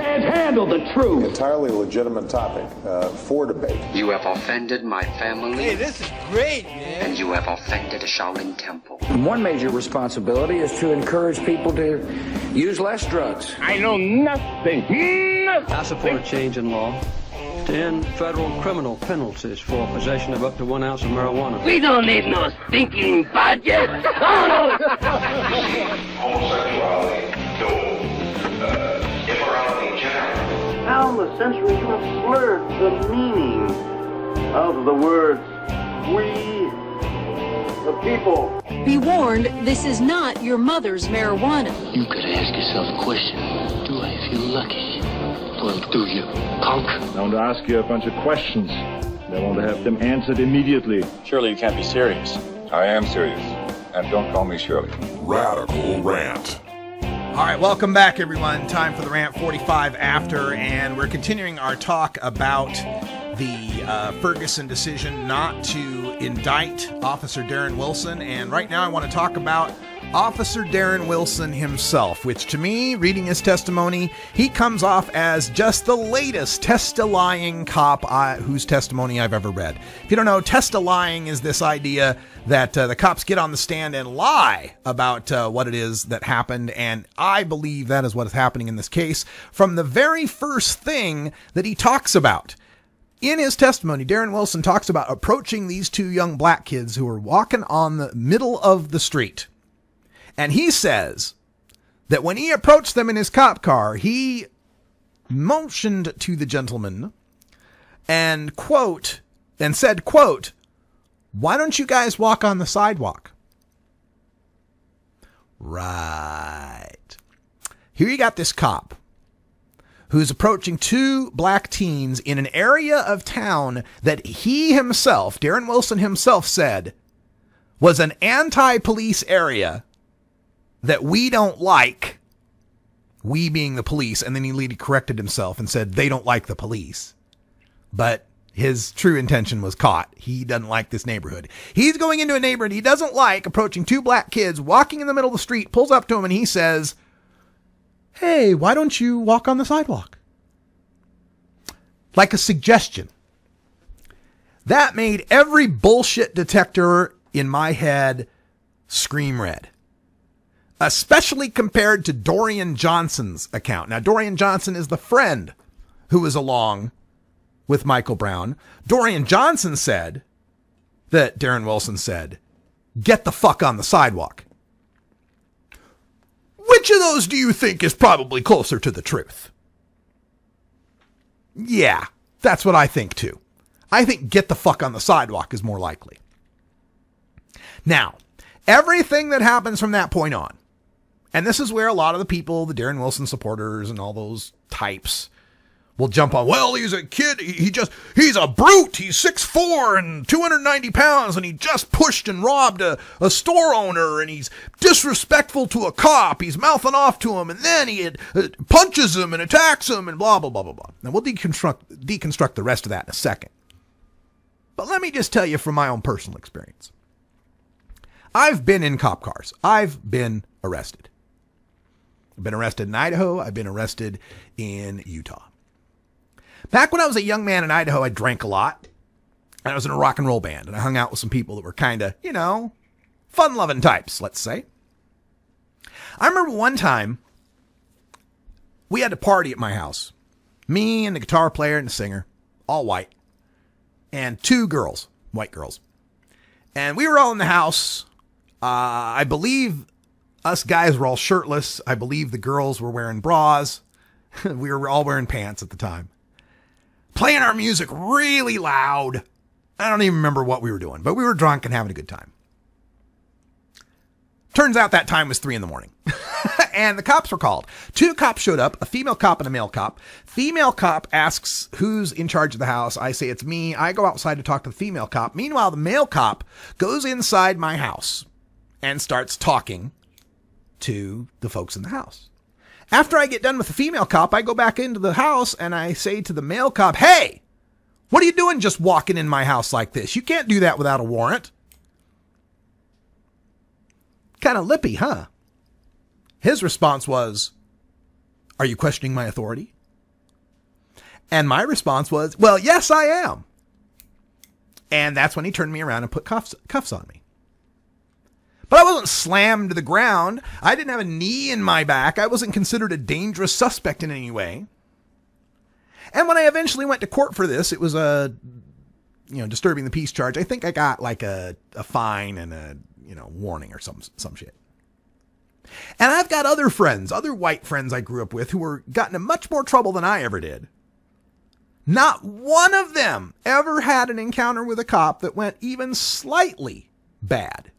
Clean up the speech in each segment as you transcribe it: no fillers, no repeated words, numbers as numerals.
can't handle the truth. Entirely legitimate topic for debate. You have offended my family. Hey, this is great, man. And you have offended a Shaolin temple. One major responsibility is to encourage people to use less drugs. I know nothing. I support a change in law to end federal criminal penalties for possession of up to 1 ounce of marijuana. We don't need no stinking budget. Homosexuality, immorality in general. How in the century you have slurred the meaning of the words we the people. Be warned, this is not your mother's marijuana. You could ask yourself a question. Do I feel lucky? Or do you, punk? I want to ask you a bunch of questions. I want to have them answered immediately. Surely you can't be serious. I am serious. And don't call me Shirley. Radical Rant. All right, welcome back, everyone. Time for the Rant 45 after, and we're continuing our talk about the Ferguson decision not to indict Officer Darren Wilson. And right now I want to talk about Officer Darren Wilson himself, which to me, reading his testimony, he comes off as just the latest testilying cop whose testimony I've ever read. If you don't know, testilying is this idea that the cops get on the stand and lie about what it is that happened, and I believe that is what is happening in this case from the very first thing that he talks about. In his testimony, Darren Wilson talks about approaching these two young black kids who were walking on the middle of the street. And he says that when he approached them in his cop car, he motioned to the gentleman and said, quote, "Why don't you guys walk on the sidewalk?" Right. Here you got this cop who's approaching two black teens in an area of town that he himself, Darren Wilson himself, said was an anti-police area that we don't like, we being the police, and then he later corrected himself and said they don't like the police. But his true intention was caught. He doesn't like this neighborhood. He's going into a neighborhood he doesn't like, approaching two black kids, walking in the middle of the street, pulls up to him, and he says, "Hey, why don't you walk on the sidewalk?" Like a suggestion. That made every bullshit detector in my head scream red. Especially compared to Dorian Johnson's account. Now, Dorian Johnson is the friend who was along with Michael Brown. Dorian Johnson said that Darren Wilson said, "Get the fuck on the sidewalk." Which of those do you think is probably closer to the truth? Yeah, that's what I think too. I think get the fuck on the sidewalk is more likely. Now, everything that happens from that point on, and this is where a lot of the people, the Darren Wilson supporters and all those types, will jump on, well, he's a kid, he's a brute, he's 6'4" and 290 pounds, and he just pushed and robbed a store owner, and he's disrespectful to a cop, he's mouthing off to him, and then he punches him and attacks him, and blah, blah, blah, blah, blah. Now, we'll deconstruct the rest of that in a second. But let me just tell you from my own personal experience. I've been in cop cars. I've been arrested. I've been arrested in Idaho. I've been arrested in Utah. Back when I was a young man in Idaho, I drank a lot. And I was in a rock and roll band. And I hung out with some people that were kind of, fun-loving types, let's say. I remember one time, we had a party at my house. Me and the guitar player and the singer, all white. And two girls, white girls. And we were all in the house. I believe us guys were all shirtless. I believe the girls were wearing bras. We were all wearing pants at the time. Playing our music really loud. I don't even remember what we were doing, but we were drunk and having a good time. Turns out that time was 3 a.m. And the cops were called. 2 cops showed up, a female cop and a male cop. Female cop asks who's in charge of the house. I say it's me. I go outside to talk to the female cop. Meanwhile, the male cop goes inside my house and starts talking to the folks in the house. After I get done with the female cop, I go back into the house and I say to the male cop, "Hey, what are you doing just walking in my house like this? You can't do that without a warrant." Kind of lippy, huh? His response was, "Are you questioning my authority?" And my response was, well, yes, I am. And that's when he turned me around and put cuffs on me. But I wasn't slammed to the ground. I didn't have a knee in my back. I wasn't considered a dangerous suspect in any way. And when I eventually went to court for this, it was a, disturbing the peace charge. I think I got like a fine and a, warning or some shit. And I've got other friends, other white friends I grew up with who were gotten in much more trouble than I ever did. Not one of them ever had an encounter with a cop that went even slightly bad.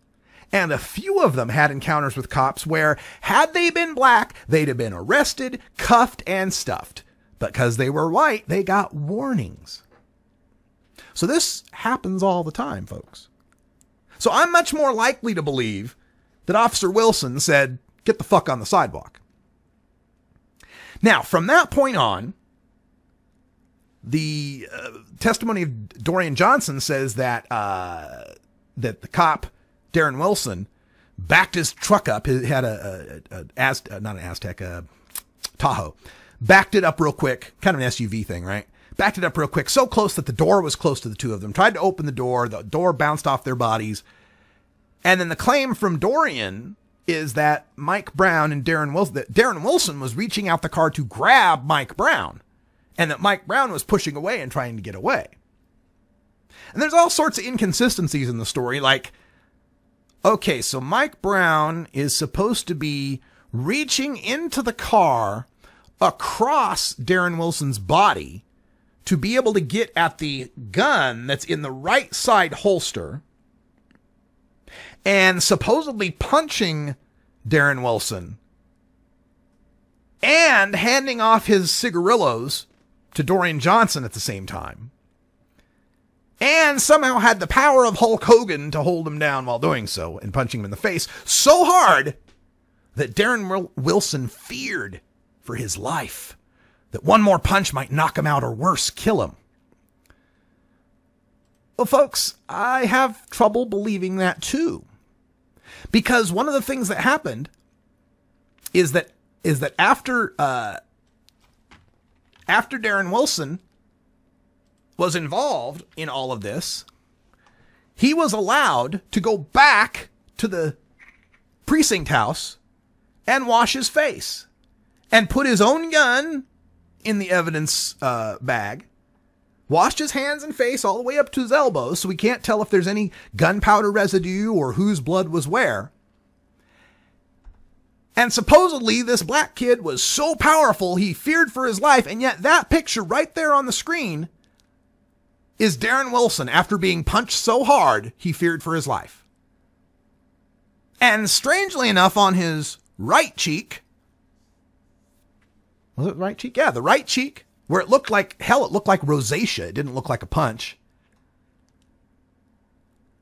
And a few of them had encounters with cops where, had they been black, they'd have been arrested, cuffed, and stuffed. But because they were white, they got warnings. So this happens all the time, folks. So I'm much more likely to believe that Officer Wilson said, get the fuck on the sidewalk. Now, from that point on, the testimony of Dorian Johnson says that that the cop, Darren Wilson, backed his truck up. He had a Tahoe. Backed it up real quick. Kind of an SUV thing, right? Backed it up real quick. So close that the door was close to the two of them. Tried to open the door. The door bounced off their bodies. And then the claim from Dorian is that Mike Brown and Darren Wilson was reaching out the car to grab Mike Brown. And that Mike Brown was pushing away and trying to get away. And there's all sorts of inconsistencies in the story. Like, okay, so Mike Brown is supposed to be reaching into the car across Darren Wilson's body to be able to get at the gun that's in the right side holster and supposedly punching Darren Wilson and handing off his cigarillos to Dorian Johnson at the same time. And somehow had the power of Hulk Hogan to hold him down while doing so and punching him in the face so hard that Darren Wilson feared for his life, that one more punch might knock him out or worse, kill him. Well, folks, I have trouble believing that too. Because one of the things that happened is that after Darren Wilson was involved in all of this, he was allowed to go back to the precinct house and wash his face and put his own gun in the evidence bag, washed his hands and face all the way up to his elbows so we can't tell if there's any gunpowder residue or whose blood was where. And supposedly this black kid was so powerful he feared for his life, and yet that picture right there on the screen is Darren Wilson after being punched so hard he feared for his life. And strangely enough, on his right cheek, was it right cheek? Yeah, the right cheek, where it looked like, hell, it looked like rosacea. It didn't look like a punch.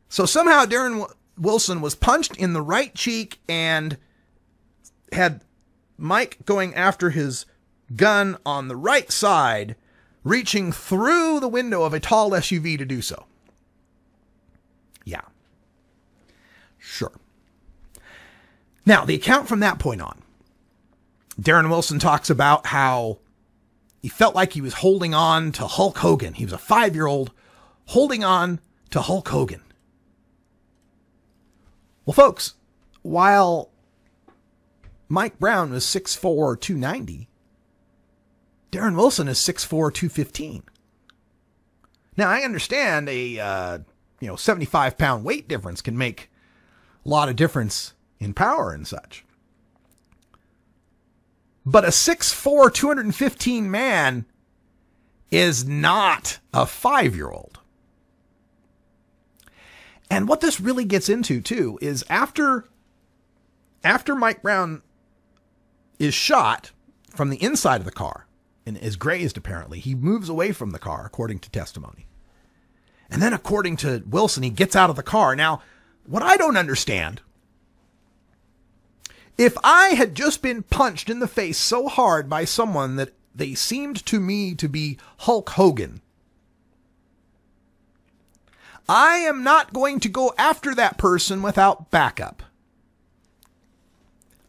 So somehow Darren Wilson was punched in the right cheek and had Mike going after his gun on the right side, reaching through the window of a tall SUV to do so. Yeah. Sure. Now, the account from that point on, Darren Wilson talks about how he felt like he was holding on to Hulk Hogan. He was a 5-year-old holding on to Hulk Hogan. Well, folks, while Mike Brown was 6'4", 290, Darren Wilson is 6'4", 215. Now, I understand a 75-pound weight difference can make a lot of difference in power and such. But a 6'4", 215 man is not a 5-year-old. And what this really gets into, too, is after Mike Brown is shot from the inside of the car and is grazed, apparently, he moves away from the car, according to testimony. And then, according to Wilson, he gets out of the car. Now, what I don't understand, if I had just been punched in the face so hard by someone that they seemed to me to be Hulk Hogan, I am not going to go after that person without backup.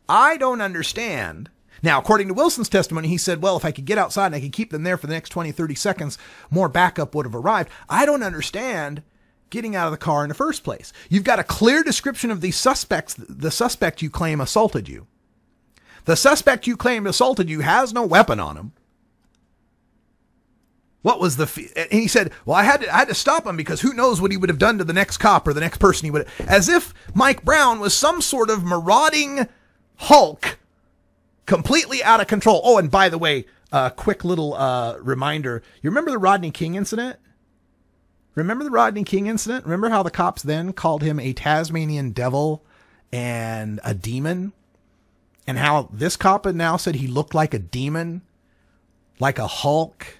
I don't understand Now, according to Wilson's testimony, he said, well, if I could get outside and I could keep them there for the next 20, 30 seconds, more backup would have arrived. I don't understand getting out of the car in the first place. You've got a clear description of these suspects, the suspect you claim assaulted you. The suspect you claim assaulted you has no weapon on him. What was and he said, well, I had to stop him because who knows what he would have done to the next cop or the next person he would have, as if Mike Brown was some sort of marauding Hulk, completely out of control. Oh, and by the way, quick little reminder. You remember the Rodney King incident? Remember how the cops then called him a Tasmanian devil and a demon? And how this cop had now said he looked like a demon, like a Hulk.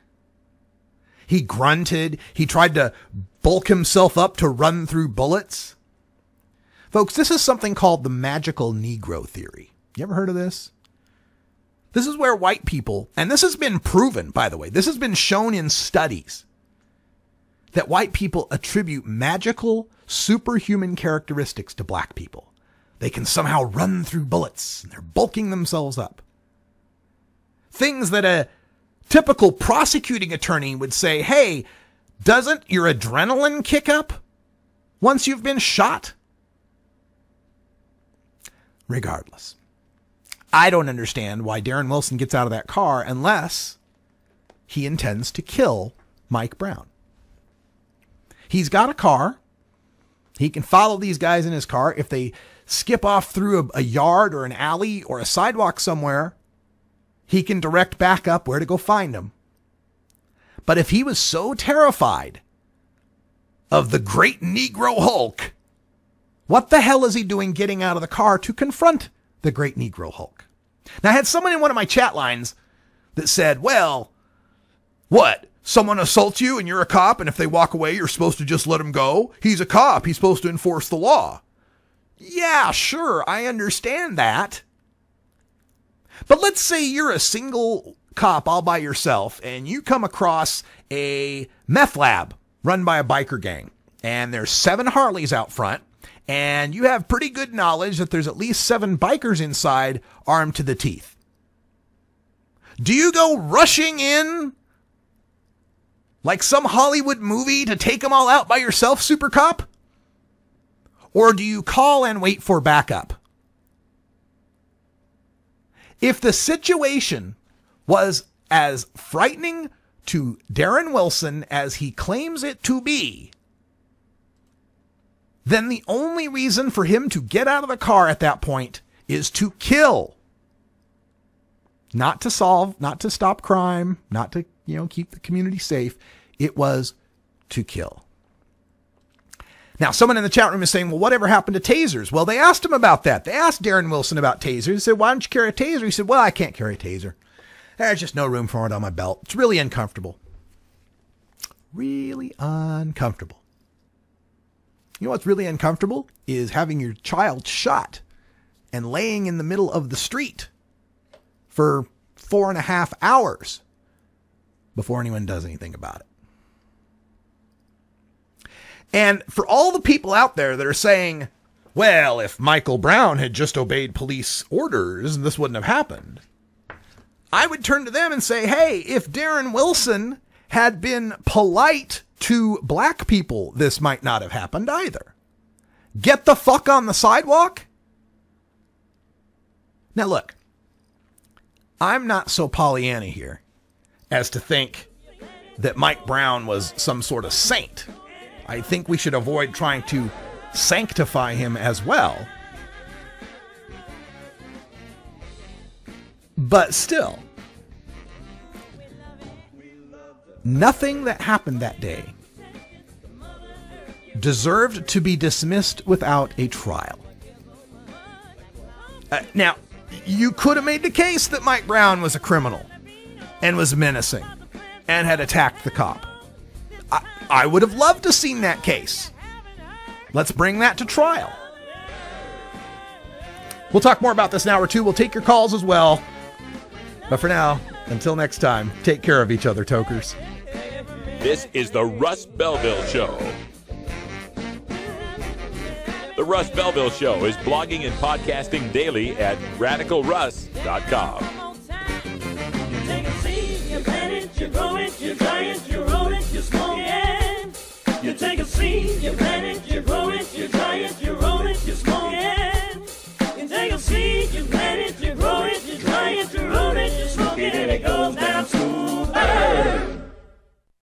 He grunted. He tried to bulk himself up to run through bullets. Folks, this is something called the magical Negro theory. You ever heard of this? This is where white people, and this has been proven, by the way, this has been shown in studies, that white people attribute magical, superhuman characteristics to black people. They can somehow run through bullets, and they're bulking themselves up. Things that a typical prosecuting attorney would say, hey, doesn't your adrenaline kick up once you've been shot? Regardless, I don't understand why Darren Wilson gets out of that car unless he intends to kill Mike Brown. He's got a car. He can follow these guys in his car. If they skip off through a yard or an alley or a sidewalk somewhere, he can direct back up where to go find them. But if he was so terrified of the great Negro Hulk, what the hell is he doing getting out of the car to confront the great Negro Hulk? Now, I had someone in one of my chat lines that said, well, what? Someone assaults you and you're a cop, and if they walk away, you're supposed to just let him go? He's a cop. He's supposed to enforce the law. Yeah, sure, I understand that. But let's say you're a single cop all by yourself and you come across a meth lab run by a biker gang, and there's 7 Harleys out front, and you have pretty good knowledge that there's at least 7 bikers inside armed to the teeth. Do you go rushing in like some Hollywood movie to take them all out by yourself, super cop? Or do you call and wait for backup? If the situation was as frightening to Darren Wilson as he claims it to be, then the only reason for him to get out of the car at that point is to kill. Not to solve, not to stop crime, not to, keep the community safe. It was to kill. Now, someone in the chat room is saying, well, whatever happened to tasers? Well, they asked him about that. They asked Darren Wilson about tasers. He said, why don't you carry a taser? He said, well, I can't carry a taser. There's just no room for it on my belt. It's really uncomfortable. Really uncomfortable. You know what's really uncomfortable? Is having your child shot and laying in the middle of the street for 4.5 hours before anyone does anything about it. And for all the people out there that are saying, well, if Michael Brown had just obeyed police orders, this wouldn't have happened, I would turn to them and say, hey, if Darren Wilson had been polite to black people, this might not have happened either. Get the fuck on the sidewalk? Now look, I'm not so Pollyanna here as to think that Mike Brown was some sort of saint. I think we should avoid trying to sanctify him as well. But still, nothing that happened that day deserved to be dismissed without a trial. Now, you could have made the case that Mike Brown was a criminal and was menacing and had attacked the cop. I would have loved to have seen that case. Let's bring that to trial. We'll talk more about this in hour 2. We'll take your calls as well. But for now, until next time, take care of each other, tokers. This is the Russ Belville Show. The Russ Belville Show is blogging and podcasting daily at radicalruss.com. you're going to